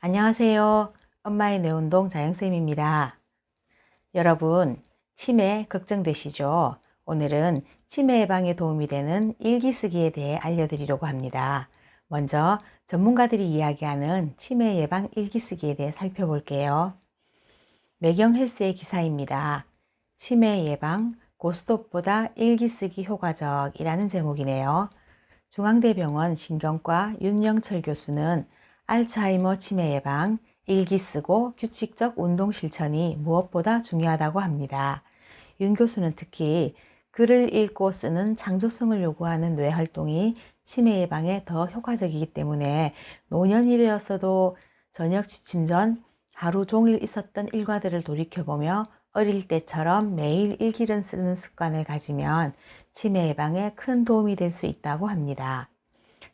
안녕하세요. 엄마의 뇌운동 자영쌤입니다. 여러분, 치매 걱정되시죠? 오늘은 치매 예방에 도움이 되는 일기 쓰기에 대해 알려드리려고 합니다. 먼저 전문가들이 이야기하는 치매 예방 일기 쓰기에 대해 살펴볼게요. 매경 헬스의 기사입니다. 치매 예방, 고스톱보다 일기 쓰기 효과적이라는 제목이네요. 중앙대병원 신경과 윤영철 교수는 알츠하이머 치매 예방, 일기 쓰고 규칙적 운동 실천이 무엇보다 중요하다고 합니다. 윤 교수는 특히 글을 읽고 쓰는 창조성을 요구하는 뇌 활동이 치매 예방에 더 효과적이기 때문에 노년이 되었어도 저녁 취침 전 하루 종일 있었던 일과들을 돌이켜보며 어릴 때처럼 매일 일기를 쓰는 습관을 가지면 치매 예방에 큰 도움이 될 수 있다고 합니다.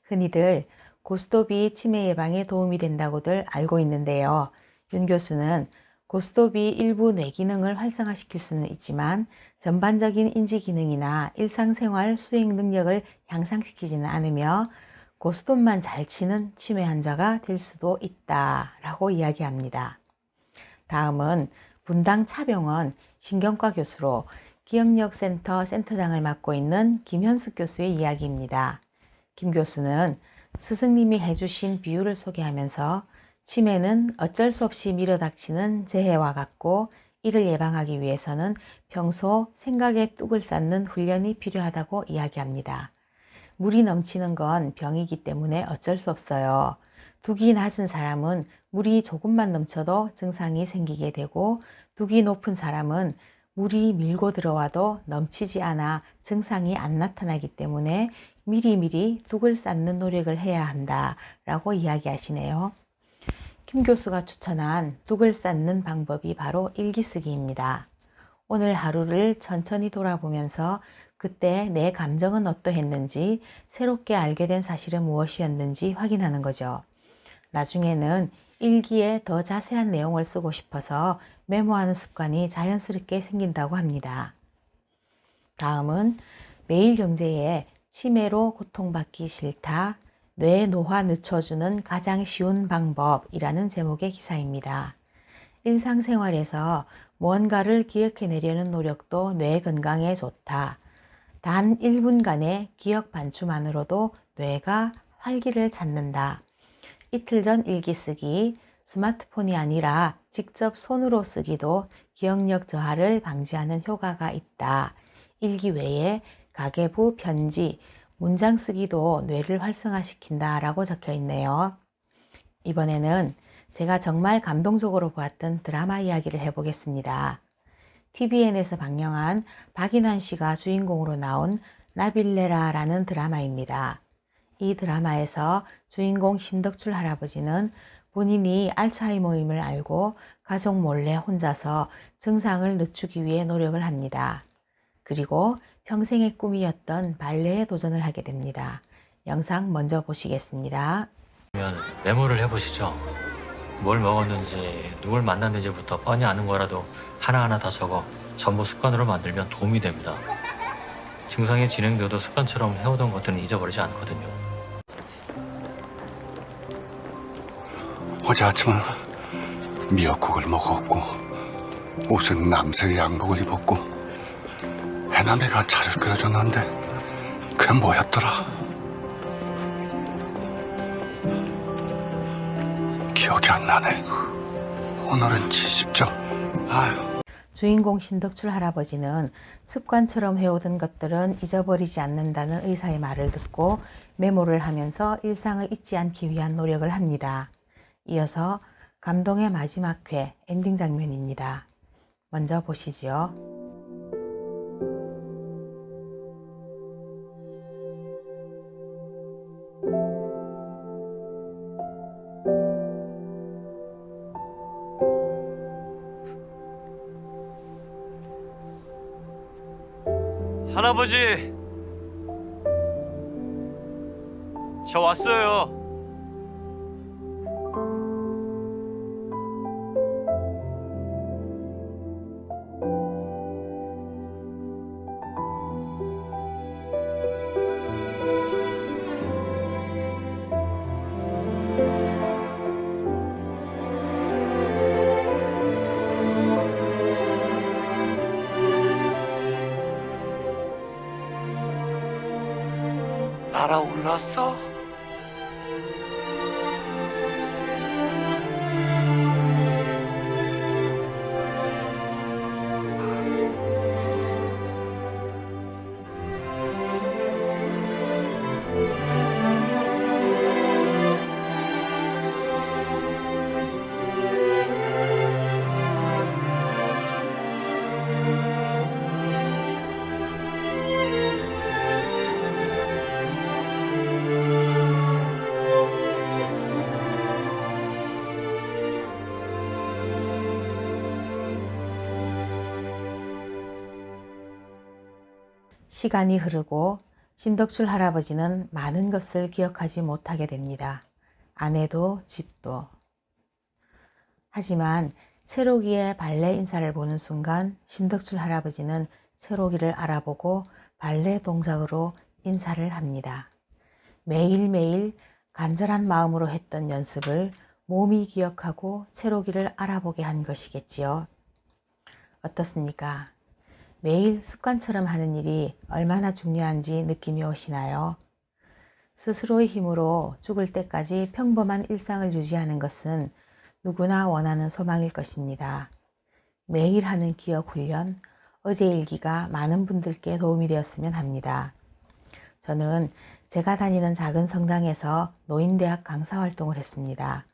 흔히들 고스톱이 치매 예방에 도움이 된다고들 알고 있는데요. 윤 교수는 고스톱이 일부 뇌 기능을 활성화시킬 수는 있지만 전반적인 인지 기능이나 일상생활 수행 능력을 향상시키지는 않으며 고스톱만 잘 치는 치매 환자가 될 수도 있다라고 이야기합니다. 다음은 분당 차병원 신경과 교수로 기억력센터 센터장을 맡고 있는 김현숙 교수의 이야기입니다. 김 교수는 스승님이 해주신 비유를 소개하면서 치매는 어쩔 수 없이 밀어닥치는 재해와 같고 이를 예방하기 위해서는 평소 생각에 뚝을 쌓는 훈련이 필요하다고 이야기합니다. 물이 넘치는 건 병이기 때문에 어쩔 수 없어요. 둑이 낮은 사람은 물이 조금만 넘쳐도 증상이 생기게 되고 둑이 높은 사람은 물이 밀고 들어와도 넘치지 않아 증상이 안 나타나기 때문에 미리미리 둑을 쌓는 노력을 해야 한다라고 이야기하시네요. 김 교수가 추천한 둑을 쌓는 방법이 바로 일기쓰기입니다. 오늘 하루를 천천히 돌아보면서 그때 내 감정은 어떠했는지, 새롭게 알게 된 사실은 무엇이었는지 확인하는 거죠. 나중에는 일기에 더 자세한 내용을 쓰고 싶어서 메모하는 습관이 자연스럽게 생긴다고 합니다. 다음은 매일경제의 치매로 고통받기 싫다, 뇌 노화 늦춰주는 가장 쉬운 방법이라는 제목의 기사입니다. 일상생활에서 무언가를 기억해내려는 노력도 뇌 건강에 좋다. 단 1분간의 기억 반추만으로도 뇌가 활기를 찾는다. 이틀 전 일기 쓰기, 스마트폰이 아니라 직접 손으로 쓰기도 기억력 저하를 방지하는 효과가 있다. 일기 외에 가계부 편지, 문장 쓰기도 뇌를 활성화시킨다 라고 적혀 있네요. 이번에는 제가 정말 감동적으로 보았던 드라마 이야기를 해보겠습니다. TVN에서 방영한 박인환 씨가 주인공으로 나온 나빌레라라는 드라마입니다. 이 드라마에서 주인공 심덕출 할아버지는 본인이 알츠하이머임을 알고 가족 몰래 혼자서 증상을 늦추기 위해 노력을 합니다. 그리고 평생의 꿈이었던 발레에 도전을 하게 됩니다. 영상 먼저 보시겠습니다. 메모를 해보시죠. 뭘 먹었는지, 누굴 만났는지부터 뻔히 아는 거라도 하나하나 다 적어 전부 습관으로 만들면 도움이 됩니다. 증상이 진행돼도 습관처럼 해오던 것들은 잊어버리지 않거든요. 어제 아침은 미역국을 먹었고 옷은 남색 양복을 입었고 해남이가 차를 끓여줬는데 그게 뭐였더라? 기억이 안 나네. 오늘은 70점. 아유. 주인공 신덕출 할아버지는 습관처럼 해오던 것들은 잊어버리지 않는다는 의사의 말을 듣고 메모를 하면서 일상을 잊지 않기 위한 노력을 합니다. 이어서 감동의 마지막 회 엔딩 장면입니다. 먼저 보시지요. 할아버지, 저 왔어요. 왔어? 시간이 흐르고 신덕출 할아버지는 많은 것을 기억하지 못하게 됩니다. 아내도 집도. 하지만 채록이의 발레 인사를 보는 순간 신덕출 할아버지는 채록이를 알아보고 발레 동작으로 인사를 합니다. 매일매일 간절한 마음으로 했던 연습을 몸이 기억하고 채록이를 알아보게 한 것이겠지요. 어떻습니까? 매일 습관처럼 하는 일이 얼마나 중요한지 느낌이 오시나요? 스스로의 힘으로 죽을 때까지 평범한 일상을 유지하는 것은 누구나 원하는 소망일 것입니다. 매일 하는 기억 훈련, 어제 일기가 많은 분들께 도움이 되었으면 합니다. 저는 제가 다니는 작은 성당에서 노인대학 강사 활동을 했습니다.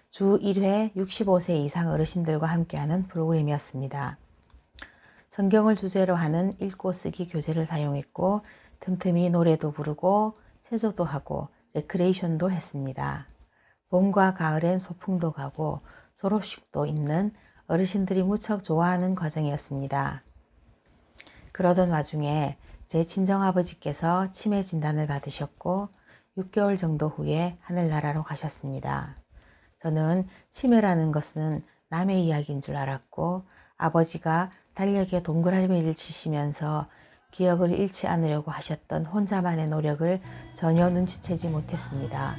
주 1회 65세 이상 어르신들과 함께하는 프로그램이었습니다. 성경을 주제로 하는 읽고 쓰기 교재를 사용했고 틈틈이 노래도 부르고 체조도 하고 레크레이션도 했습니다. 봄과 가을엔 소풍도 가고 졸업식도 있는 어르신들이 무척 좋아하는 과정이었습니다. 그러던 와중에 제 친정아버지께서 치매 진단을 받으셨고 6개월 정도 후에 하늘나라로 가셨습니다. 저는 치매라는 것은 남의 이야기인 줄 알았고 아버지가 달력에 동그라미를 치시면서 기억을 잃지 않으려고 하셨던 혼자만의 노력을 전혀 눈치채지 못했습니다.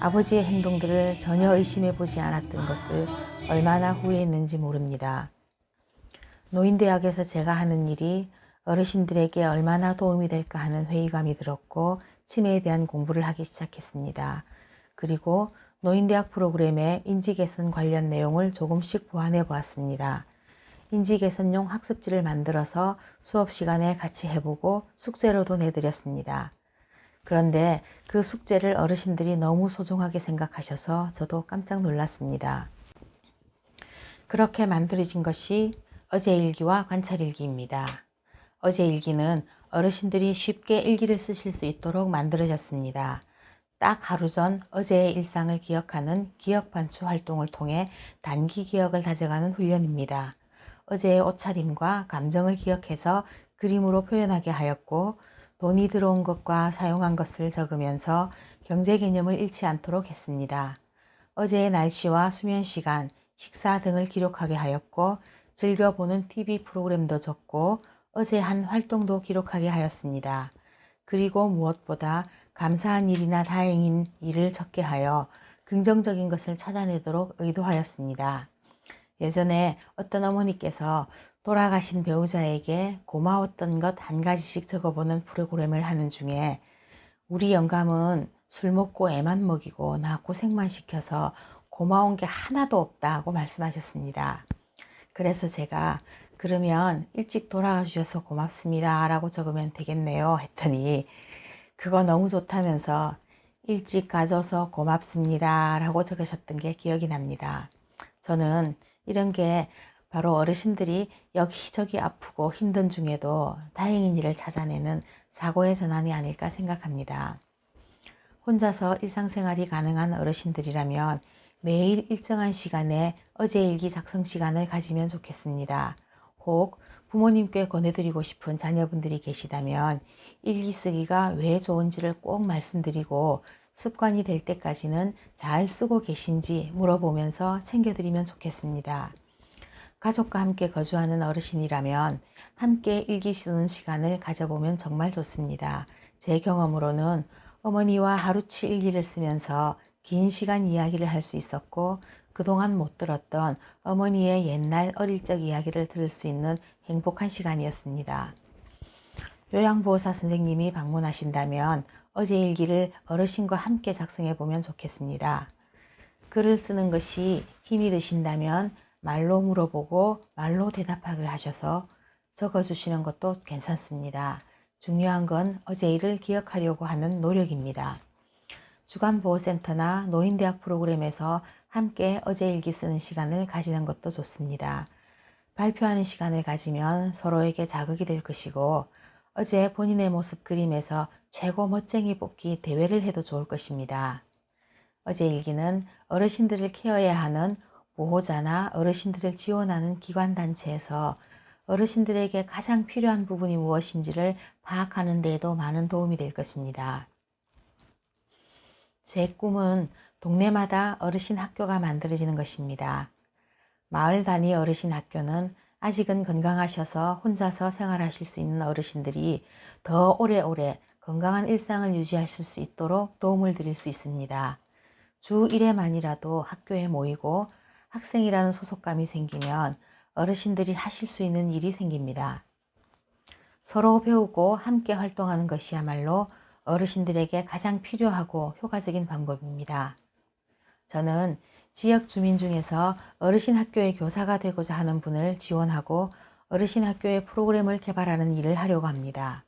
아버지의 행동들을 전혀 의심해 보지 않았던 것을 얼마나 후회했는지 모릅니다. 노인대학에서 제가 하는 일이 어르신들에게 얼마나 도움이 될까 하는 회의감이 들었고 치매에 대한 공부를 하기 시작했습니다. 그리고 노인대학 프로그램의 인지개선 관련 내용을 조금씩 보완해 보았습니다. 인지개선용 학습지를 만들어서 수업 시간에 같이 해보고 숙제로도 내드렸습니다. 그런데 그 숙제를 어르신들이 너무 소중하게 생각하셔서 저도 깜짝 놀랐습니다. 그렇게 만들어진 것이 어제일기와 관찰일기입니다. 어제일기는 어르신들이 쉽게 일기를 쓰실 수 있도록 만들어졌습니다. 딱 하루 전 어제의 일상을 기억하는 기억반추 활동을 통해 단기 기억을 다져가는 훈련입니다. 어제의 옷차림과 감정을 기억해서 그림으로 표현하게 하였고 돈이 들어온 것과 사용한 것을 적으면서 경제 개념을 잃지 않도록 했습니다. 어제의 날씨와 수면 시간, 식사 등을 기록하게 하였고 즐겨보는 TV 프로그램도 적고 어제 한 활동도 기록하게 하였습니다. 그리고 무엇보다 감사한 일이나 다행인 일을 적게 하여 긍정적인 것을 찾아내도록 의도하였습니다. 예전에 어떤 어머니께서 돌아가신 배우자에게 고마웠던 것 한 가지씩 적어보는 프로그램을 하는 중에 우리 영감은 술 먹고 애만 먹이고 나 고생만 시켜서 고마운 게 하나도 없다고 말씀하셨습니다. 그래서 제가 그러면 일찍 돌아가 주셔서 고맙습니다 라고 적으면 되겠네요 했더니 그거 너무 좋다면서 일찍 가줘서 고맙습니다 라고 적으셨던 게 기억이 납니다. 저는 이런 게 바로 어르신들이 여기저기 아프고 힘든 중에도 다행인 일을 찾아내는 사고의 전환이 아닐까 생각합니다. 혼자서 일상생활이 가능한 어르신들이라면 매일 일정한 시간에 어제일기 작성 시간을 가지면 좋겠습니다. 혹 부모님께 권해드리고 싶은 자녀분들이 계시다면 일기 쓰기가 왜 좋은지를 꼭 말씀드리고 습관이 될 때까지는 잘 쓰고 계신지 물어보면서 챙겨드리면 좋겠습니다. 가족과 함께 거주하는 어르신이라면 함께 일기 쓰는 시간을 가져보면 정말 좋습니다. 제 경험으로는 어머니와 하루치 일기를 쓰면서 긴 시간 이야기를 할 수 있었고 그동안 못 들었던 어머니의 옛날 어릴 적 이야기를 들을 수 있는 행복한 시간이었습니다. 요양보호사 선생님이 방문하신다면 어제 일기를 어르신과 함께 작성해 보면 좋겠습니다. 글을 쓰는 것이 힘이 드신다면 말로 물어보고 말로 대답하게 하셔서 적어주시는 것도 괜찮습니다. 중요한 건 어제 일을 기억하려고 하는 노력입니다. 주간보호센터나 노인대학 프로그램에서 함께 어제 일기 쓰는 시간을 가지는 것도 좋습니다. 발표하는 시간을 가지면 서로에게 자극이 될 것이고 어제 본인의 모습 그림에서 최고 멋쟁이 뽑기 대회를 해도 좋을 것입니다. 어제 일기는 어르신들을 케어해야 하는 보호자나 어르신들을 지원하는 기관단체에서 어르신들에게 가장 필요한 부분이 무엇인지를 파악하는 데에도 많은 도움이 될 것입니다. 제 꿈은 동네마다 어르신 학교가 만들어지는 것입니다. 마을 단위 어르신 학교는 아직은 건강하셔서 혼자서 생활하실 수 있는 어르신들이 더 오래오래 건강한 일상을 유지하실 수 있도록 도움을 드릴 수 있습니다. 주 1회만이라도 학교에 모이고 학생이라는 소속감이 생기면 어르신들이 하실 수 있는 일이 생깁니다. 서로 배우고 함께 활동하는 것이야말로 어르신들에게 가장 필요하고 효과적인 방법입니다. 저는 지역 주민 중에서 어르신 학교의 교사가 되고자 하는 분을 지원하고 어르신 학교의 프로그램을 개발하는 일을 하려고 합니다.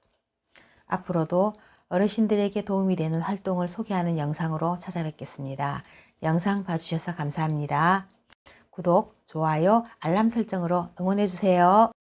앞으로도 어르신들에게 도움이 되는 활동을 소개하는 영상으로 찾아뵙겠습니다. 영상 봐주셔서 감사합니다. 구독, 좋아요, 알람 설정으로 응원해주세요.